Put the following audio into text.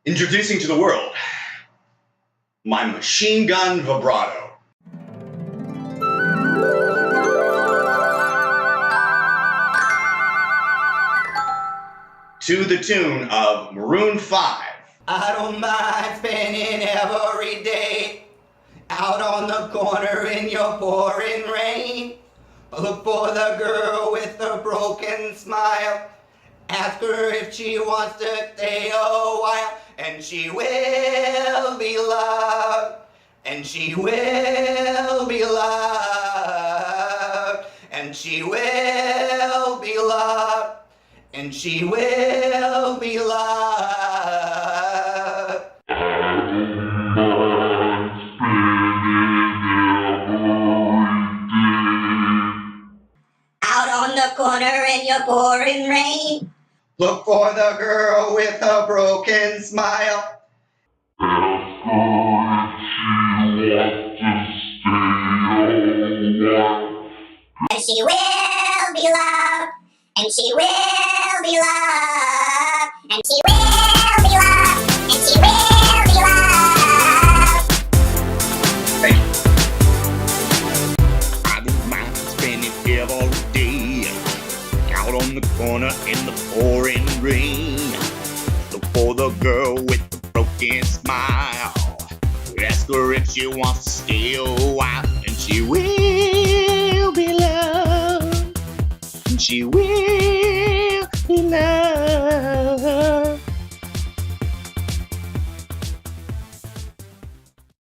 Introducing to the world, my Machine Gun Vibrato. To the tune of Maroon 5. I don't mind spending every day out on the corner in your pouring rain. Look for the girl with the broken smile. Ask her if she wants to stay a while. And she will be loved. And she will be loved. And she will be loved. And she will be loved. Out on the corner in your pouring rain. Look for the girl with a broken smile. Ask her if she wants to stay a while. And she will be loved. And she will be loved. And she will be loved. And she will be loved. Thank you. I don't mind spending every day out on the corner in the pouring rain. Look for the girl with the broken smile. Ask her if she wants to stay a while.